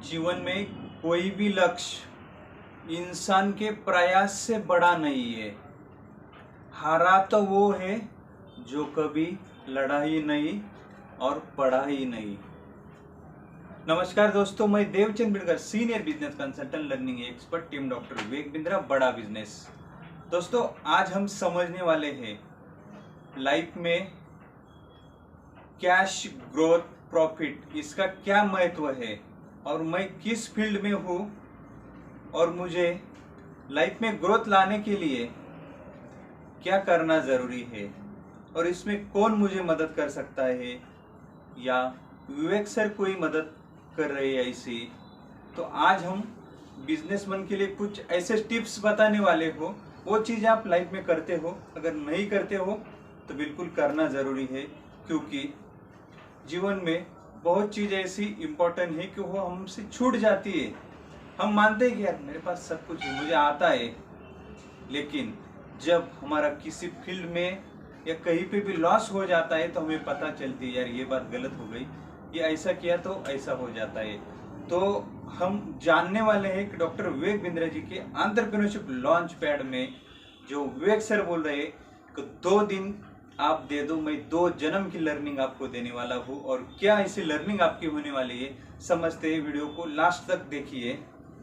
जीवन में कोई भी लक्ष्य इंसान के प्रयास से बड़ा नहीं है। हारा तो वो है जो कभी लड़ा ही नहीं और पढ़ा ही नहीं। नमस्कार दोस्तों, मैं Devchand Bidkar, senior business consultant, learning expert, team doctor Vivek Bindra, बड़ा बिजनेस। दोस्तों, आज हम समझने वाले हैं लाइफ में कैश ग्रोथ प्रॉफिट, इसका क्या महत्व है और मैं किस फील्ड में हूँ और मुझे लाइफ में ग्रोथ लाने के लिए क्या करना ज़रूरी है और इसमें कौन मुझे मदद कर सकता है या विवेक सर कोई मदद कर रहे हैं ऐसी। तो आज हम बिजनेसमैन के लिए कुछ ऐसे टिप्स बताने वाले हो, वो चीज़ आप लाइफ में करते हो, अगर नहीं करते हो तो बिल्कुल करना ज़रूरी है, क्योंकि जीवन में बहुत चीज़ ऐसी इम्पोर्टेंट है कि वो हमसे छूट जाती है। हम मानते हैं कि यार मेरे पास सब कुछ है, मुझे आता है, लेकिन जब हमारा किसी फील्ड में या कहीं पे भी लॉस हो जाता है तो हमें पता चलती है यार ये बात गलत हो गई, ये ऐसा किया तो ऐसा हो जाता है। तो हम जानने वाले हैं कि डॉक्टर विवेक बिंद्रा जी के एंटरप्रेन्योरशिप लॉन्च पैड में जो विवेक सर बोल रहे हैं कि 2 दिन आप दे दो, मैं 2 जन्म की लर्निंग आपको देने वाला हूँ। और क्या ऐसी लर्निंग आपकी होने वाली है, समझते हैं। वीडियो को लास्ट तक देखिए,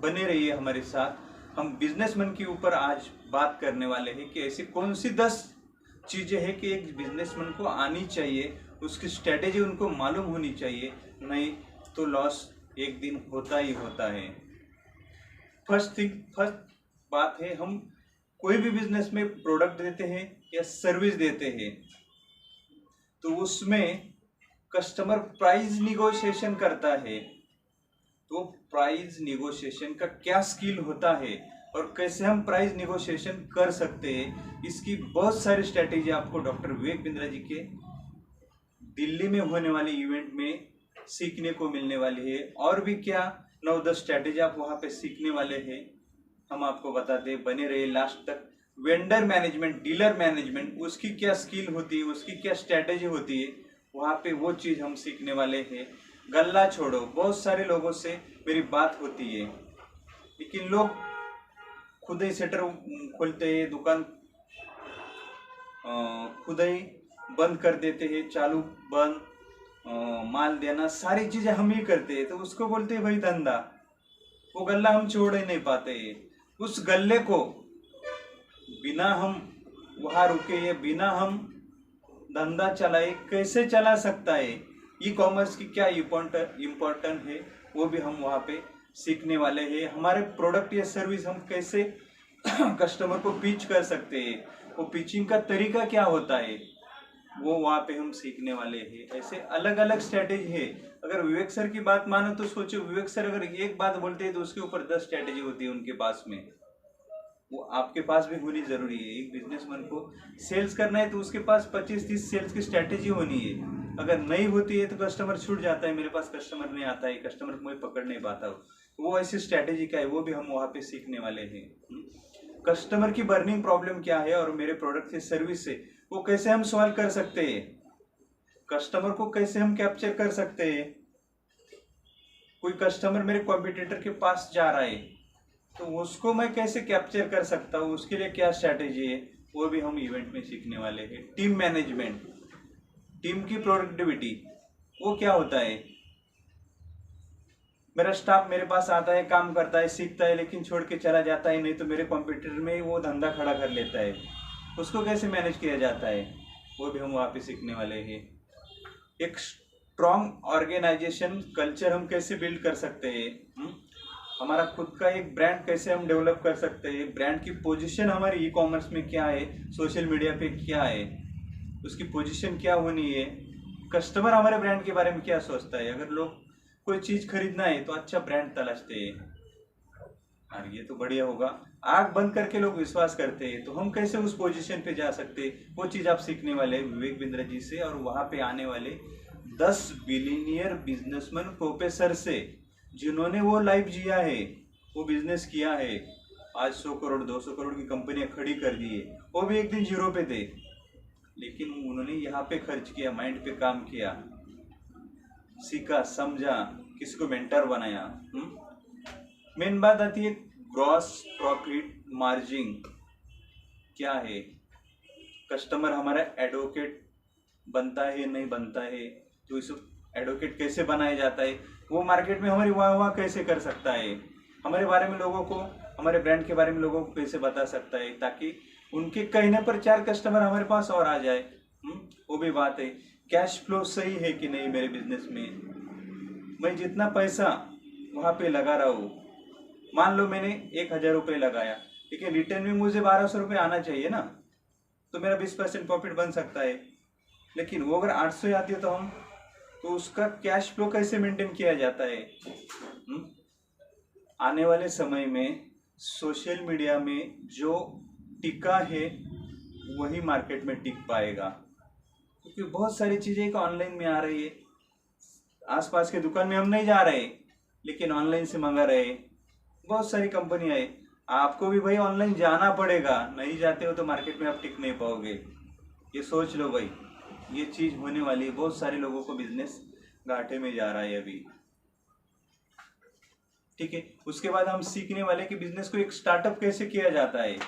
बने रहिए हमारे साथ। हम बिजनेसमैन के ऊपर आज बात करने वाले हैं कि ऐसी कौन सी 10 चीज़ें हैं कि एक बिजनेसमैन को आनी चाहिए, उसकी स्ट्रेटेजी उनको मालूम होनी चाहिए, नहीं तो लॉस एक दिन होता ही होता है। फर्स्ट बात है, हम कोई भी बिजनेस में प्रोडक्ट देते हैं या सर्विस देते हैं तो उसमें कस्टमर प्राइस निगोशिएशन करता है। तो प्राइस निगोशिएशन का क्या स्किल होता है और कैसे हम प्राइस निगोशिएशन कर सकते हैं, इसकी बहुत सारी स्ट्रेटेजी आपको डॉक्टर विवेक बिंद्रा जी के दिल्ली में होने वाले इवेंट में सीखने को मिलने वाली है। और भी क्या 9-10 स्ट्रेटेजी आप वहाँ पे सीखने वाले हैं, हम आपको बताते हैं, बने रहिए लास्ट तक। वेंडर मैनेजमेंट, डीलर मैनेजमेंट, उसकी क्या स्किल होती है, उसकी क्या स्ट्रेटेजी होती है, वहाँ पे वो चीज़ हम सीखने वाले हैं। गल्ला छोड़ो, बहुत सारे लोगों से मेरी बात होती है, लेकिन लोग खुद ही शटर खोलते हैं, दुकान खुद ही बंद कर देते हैं, चालू बंद, माल देना, सारी चीज़ें हम ही करते हैं, तो उसको बोलते हैं भाई धंधा। वो गल्ला हम छोड़ ही नहीं पाते। उस गल्ले को बिना हम वहाँ रुके या बिना हम धंधा चलाए कैसे चला सकता है, ई कॉमर्स की क्या इम्पोर्टेंट है, वो भी हम वहाँ पे सीखने वाले हैं। हमारे प्रोडक्ट या सर्विस हम कैसे कस्टमर को पिच कर सकते हैं, वो पिचिंग का तरीका क्या होता है, वो वहाँ पे हम सीखने वाले हैं। ऐसे अलग अलग स्ट्रेटेजी है। अगर विवेक सर की बात मानो तो सोचो, विवेक सर अगर एक बात बोलते हैं तो उसके ऊपर 10 स्ट्रेटेजी होती है उनके पास में, वो आपके पास भी होनी जरूरी है। एक बिजनेसमैन को सेल्स करना है तो उसके पास 25-30 सेल्स की स्ट्रेटेजी होनी है। अगर नहीं होती है तो कस्टमर छूट जाता है, मेरे पास कस्टमर नहीं आता है, कस्टमर को मैं पकड़ नहीं पाता हूँ, वो ऐसी स्ट्रेटेजी का है, वो भी हम वहाँ पे सीखने वाले हैं। कस्टमर की बर्निंग प्रॉब्लम क्या है और मेरे प्रोडक्ट से सर्विस से वो कैसे हम सॉल्व कर सकते हैं, कस्टमर को कैसे हम कैप्चर कर सकते हैं। कोई कस्टमर मेरे कॉम्पिटिटर के पास जा रहा है तो उसको मैं कैसे कैप्चर कर सकता हूँ, उसके लिए क्या स्ट्रैटेजी है, वो भी हम इवेंट में सीखने वाले हैं। टीम मैनेजमेंट, टीम की प्रोडक्टिविटी, वो क्या होता है। मेरा स्टाफ मेरे पास आता है, काम करता है, सीखता है, लेकिन छोड़ के चला जाता है, नहीं तो मेरे कॉम्पिटिटर में वो धंधा खड़ा कर लेता है, उसको कैसे मैनेज किया जाता है, वो भी हम वहाँ पे सीखने वाले हैं। एक स्ट्रॉन्ग ऑर्गेनाइजेशन कल्चर हम कैसे बिल्ड कर सकते हैं, हमारा खुद का एक ब्रांड कैसे हम डेवलप कर सकते हैं, ब्रांड की पोजीशन हमारी ई कॉमर्स में क्या है, सोशल मीडिया पे क्या है, उसकी पोजीशन क्या होनी है, कस्टमर हमारे ब्रांड के बारे में क्या सोचता है। अगर लोग कोई चीज़ खरीदना है तो अच्छा ब्रांड तलाशते हैं, और ये तो बढ़िया होगा, आँख बंद करके लोग विश्वास करते हैं, तो हम कैसे उस पोजीशन पे जा सकते हैं, वो चीज़ आप सीखने वाले हैं विवेक बिंद्रा जी से। और वहाँ पे आने वाले 10 बिलियनियर बिजनेसमैन प्रोफेसर से, जिन्होंने वो लाइफ जिया है, वो बिजनेस किया है, आज 100 करोड़ 200 करोड़ की कंपनियां खड़ी कर दी है, वो भी एक दिन जीरो पे थे, लेकिन उन्होंने यहाँ पे खर्च किया, माइंड पे काम किया। सीखा, समझा, किसी को मेंटर बनाया। मेन बात आती है ग्रॉस प्रॉफिट मार्जिन क्या है, कस्टमर हमारा एडवोकेट बनता है नहीं बनता है, तो इस एडवोकेट कैसे बनाया जाता है, वो मार्केट में हमारी वाह वाह कैसे कर सकता है, हमारे बारे में लोगों को, हमारे ब्रांड के बारे में लोगों को कैसे बता सकता है, ताकि उनके कहने पर 4 कस्टमर हमारे पास और आ जाए। वो भी बात है। कैश फ्लो सही है कि नहीं मेरे बिजनेस में, मैं जितना पैसा वहाँ पे लगा रहा हूँ, मान लो मैंने 1000 रुपये लगाया, लेकिन रिटर्न में मुझे 1200 रुपये आना चाहिए ना, तो मेरा 20% प्रॉफिट बन सकता है। लेकिन वो अगर 800 आती है तो उसका कैश फ्लो कैसे मेंटेन किया जाता है। आने वाले समय में सोशल मीडिया में जो टिका है वही मार्केट में टिक पाएगा, क्योंकि बहुत सारी चीज़ें एक ऑनलाइन में आ रही है। आसपास के दुकान में हम नहीं जा रहे, लेकिन ऑनलाइन से मंगा रहे। बहुत सारी कंपनियां है, आपको भी भाई ऑनलाइन जाना पड़ेगा, नहीं जाते हो तो मार्केट में आप टिक नहीं पाओगे। ये सोच लो भाई, ये चीज़ होने वाली है। बहुत सारे लोगों को बिजनेस घाटे में जा रहा है अभी, ठीक है। उसके बाद हम सीखने वाले कि बिजनेस को एक स्टार्टअप कैसे किया जाता है,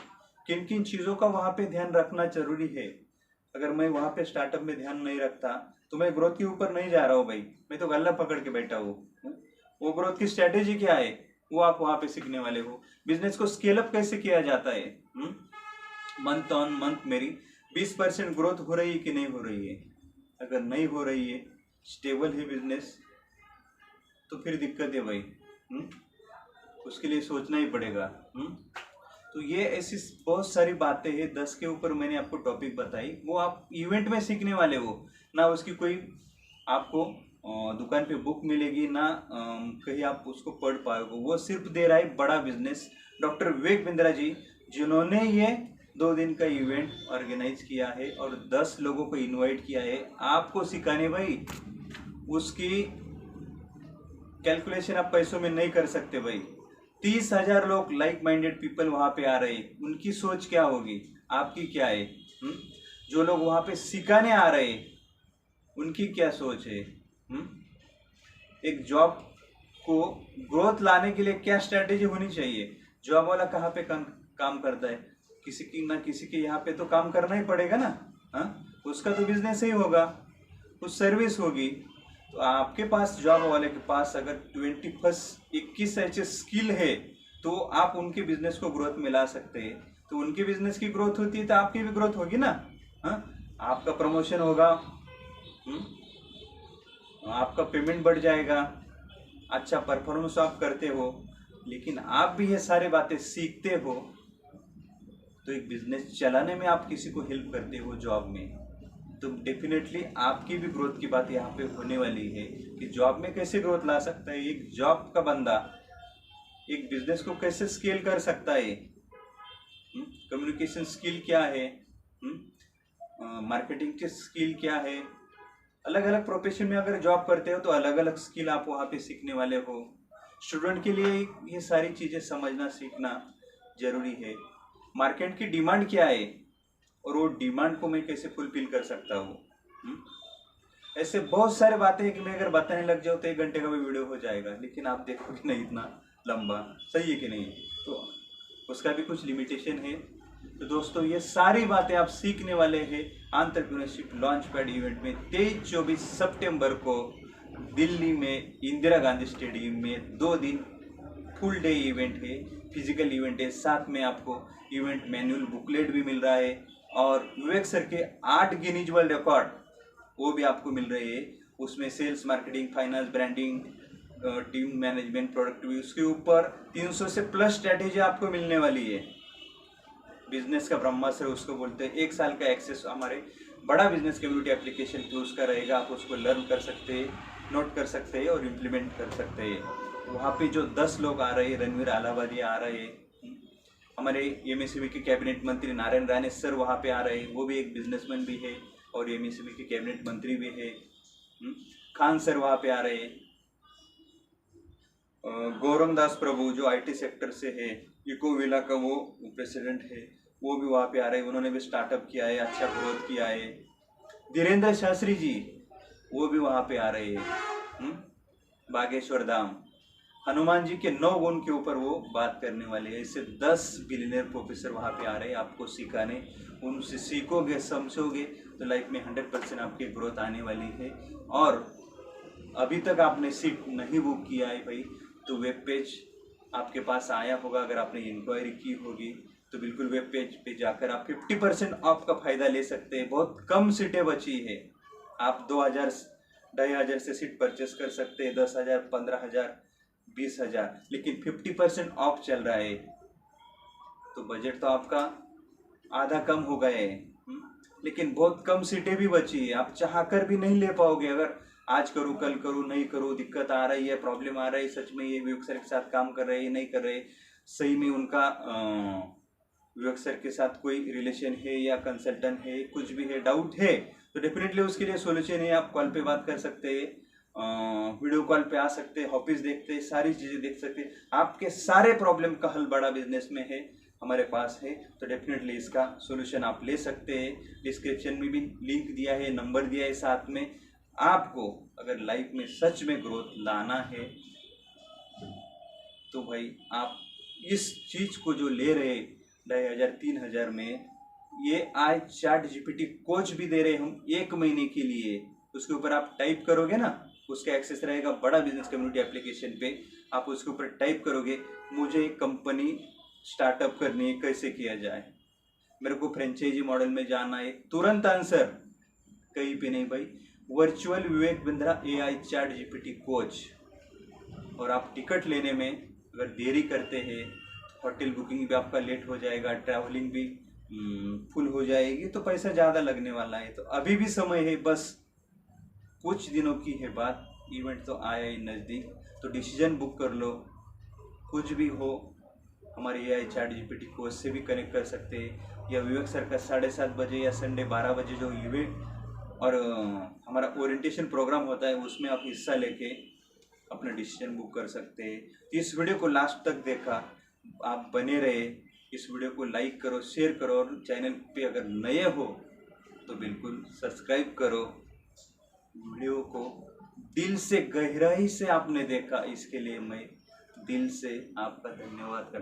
किन किन चीज़ों का वहाँ पे ध्यान रखना जरूरी है। अगर मैं वहाँ पे स्टार्टअप में ध्यान नहीं रखता तो मैं ग्रोथ के ऊपर नहीं जा रहा हूँ भाई, मैं तो गल्ला पकड़ के बैठा हूँ। वो ग्रोथ की स्ट्रेटेजी क्या है वो आप वहाँ पे सीखने वाले हो। बिजनेस को स्केल अप कैसे किया जाता है, मंथ ऑन मंथ मेरी 20% ग्रोथ हो रही है कि नहीं हो रही है। अगर नहीं हो रही है, स्टेबल है बिजनेस, तो फिर दिक्कत है भाई। उसके लिए सोचना ही पड़ेगा। तो ये ऐसी बहुत सारी बातें हैं, 10 के ऊपर मैंने आपको टॉपिक बताई, वो आप इवेंट में सीखने वाले हो ना। उसकी कोई आपको दुकान पे बुक मिलेगी ना, कहीं आप उसको पढ़ पाओगे। वो सिर्फ दे रहा है बड़ा बिजनेस डॉक्टर विवेक बिंद्रा जी, जिन्होंने ये 2 दिन का इवेंट ऑर्गेनाइज किया है और 10 लोगों को इनवाइट किया है आपको सिखाने। भाई उसकी कैलकुलेशन आप पैसों में नहीं कर सकते भाई। 30,000 लोग लाइक माइंडेड पीपल वहां पे आ रहे हैं, उनकी सोच क्या होगी, आपकी क्या है। जो लोग वहां पे सिखाने आ रहे हैं उनकी क्या सोच है। एक जॉब को ग्रोथ लाने के लिए क्या स्ट्रेटेजी होनी चाहिए। जॉब वाला कहाँ पे काम करता है, किसी की ना किसी के यहाँ पे तो काम करना ही पड़ेगा ना। उसका तो बिजनेस ही होगा, कुछ सर्विस होगी। तो आपके पास जॉब वाले के पास अगर 21 ऐसे स्किल है तो आप उनके बिजनेस को ग्रोथ में ला सकते हैं। तो उनके बिजनेस की ग्रोथ होती है तो आपकी भी ग्रोथ होगी ना। आपका प्रमोशन होगा, आपका पेमेंट बढ़ जाएगा, अच्छा परफॉर्मेंस आप करते हो। लेकिन आप भी ये सारे बातें सीखते हो तो एक बिजनेस चलाने में आप किसी को हेल्प करते हो जॉब में, तो डेफिनेटली आपकी भी ग्रोथ की बात यहाँ पे होने वाली है कि जॉब में कैसे ग्रोथ ला सकता है एक जॉब का बंदा, एक बिजनेस को कैसे स्केल कर सकता है। कम्युनिकेशन स्किल क्या है, मार्केटिंग की स्किल क्या है। अलग अलग प्रोफेशन में अगर जॉब करते हो तो अलग अलग स्किल आप वहाँ पे सीखने वाले हो। स्टूडेंट के लिए ये सारी चीज़ें समझना सीखना जरूरी है। मार्केट की डिमांड क्या है और वो डिमांड को मैं कैसे फुलफिल कर सकता हूँ। ऐसे बहुत सारे बातें हैं कि मैं अगर बताने लग जाऊँ तो 1 घंटे का भी वीडियो हो जाएगा, लेकिन आप देखोगे नहीं इतना लंबा, सही है कि नहीं। तो उसका भी कुछ लिमिटेशन है। तो दोस्तों ये सारी बातें आप सीखने वाले हैं एंटरप्रेन्योरशिप लॉन्च पैड इवेंट में 23-24 सितंबर को दिल्ली में इंदिरा गांधी स्टेडियम में 2 दिन फुल डे इवेंट है, फिजिकल इवेंट है। साथ में आपको इवेंट मैनुअल बुकलेट भी मिल रहा है और विवेक सर के 8 गिनीज वर्ल्ड रिकॉर्ड वो भी आपको मिल रहे हैं। उसमें sales, marketing, finance, branding, team management, productivity, उसके ऊपर 300 से प्लस स्ट्रैटेजी आपको मिलने वाली है। बिजनेस का ब्रह्मास्त्र उसको बोलते हैं। 1 साल का एक्सेस हमारे बड़ा बिजनेस कम्युनिटी एप्लीकेशन टूल्स का रहेगा। आप उसको लर्न कर सकते हैं, नोट कर सकते हैं और इम्प्लीमेंट कर सकते हैं। वहाँ पे जो 10 लोग आ रहे हैं, रणवीर आलावादी आ रहे हैं, हमारे एमएसएमई के कैबिनेट मंत्री नारायण राणे सर वहाँ पे आ रहे हैं, वो भी एक बिजनेसमैन भी है और एमएसएमई के कैबिनेट मंत्री भी है। खान सर वहाँ पे आ रहे हैं, गौरव दास प्रभु जो आईटी सेक्टर से है, इको विला का वो प्रेसिडेंट है, वो भी वहाँ पे आ रहे हैं। उन्होंने भी स्टार्टअप किया है, अच्छा ग्रोथ किया है। धीरेन्द्र शास्त्री जी वो भी वहाँ पे आ रहे हैं। बागेश्वर धाम, हनुमान जी के 9 गुण के ऊपर वो बात करने वाले हैं। इससे 10 बिलियनर प्रोफेसर वहाँ पे आ रहे हैं आपको सिखाने। उनसे सीखोगे, समझोगे तो लाइफ में 100% आपकी ग्रोथ आने वाली है। और अभी तक आपने सीट नहीं बुक किया है भाई, तो वेब पेज आपके पास आया होगा। अगर आपने इंक्वायरी की होगी तो बिल्कुल वेब पेज पे जाकर आप 50% ऑफ का फ़ायदा ले सकते हैं। बहुत कम सीटें बची है। आप 2000 2500 से सीट परचेस कर सकते हैं, 10,000, 15,000, 20,000, लेकिन 50% ऑफ चल रहा है। तो बजट तो आपका आधा कम हो गए है। लेकिन बहुत कम सीटें भी बची है। आप चाहकर भी नहीं ले पाओगे। अगर आज करूँ, कल करूँ, नहीं करूँ, दिक्कत आ रही है, प्रॉब्लम आ रही है, सच में ये विवेक सर के साथ काम कर रहे हैं, नहीं कर रहे, सही में उनका विवेक सर के साथ कोई रिलेशन है या कंसल्टेंट है, कुछ भी है, डाउट है, तो डेफिनेटली उसके लिए सोल्यूशन है। आप कॉल पे बात कर सकते हैं, वीडियो कॉल पे आ सकते हैं, ऑफिस देखते हैं, सारी चीज़ें देख सकते हैं। आपके सारे प्रॉब्लम का हल बड़ा बिजनेस में है, हमारे पास है। तो डेफिनेटली इसका सोल्यूशन आप ले सकते हैं। डिस्क्रिप्शन में भी लिंक दिया है, नंबर दिया है साथ में। आपको अगर लाइफ में सच में ग्रोथ लाना है तो भाई आप इस चीज़ को जो ले रहे 2,500 3,000 में, ये आज चैट जीपीटी कोच भी दे रहे हम 1 महीने के लिए। उसके ऊपर आप टाइप करोगे ना, उसका एक्सेस रहेगा बड़ा बिजनेस कम्युनिटी एप्लीकेशन पे। आप उसके ऊपर टाइप करोगे मुझे एक कंपनी स्टार्टअप करनी है, कैसे किया जाए, मेरे को फ्रेंचाइजी मॉडल में जाना है, तुरंत आंसर। कहीं पे नहीं भाई, virtual Vivek Bindra AI chat GPT coach. और आप टिकट लेने में अगर देरी करते हैं, होटल बुकिंग भी आपका लेट हो जाएगा, ट्रैवलिंग भी फुल हो जाएगी, तो पैसा ज़्यादा लगने वाला है। तो अभी भी समय है, बस कुछ दिनों की है बात। इवेंट तो आया ही नज़दीक, तो डिसीजन बुक कर लो। कुछ भी हो, हमारे AI चैट जीपीटी कोच से भी कनेक्ट कर सकते हैं, या विवेक सर का 7:30 बजे या संडे 12 बजे जो इवेंट और हमारा ओरिएंटेशन प्रोग्राम होता है, उसमें आप हिस्सा लेके अपना डिसीजन बुक कर सकते हैं। तो इस वीडियो को लास्ट तक देखा, आप बने रहे। इस वीडियो को लाइक करो, शेयर करो, और चैनल पे अगर नए हो तो बिल्कुल सब्सक्राइब करो। वीडियो को दिल से, गहराई से आपने देखा, इसके लिए मैं दिल से आपका धन्यवाद करता हूं।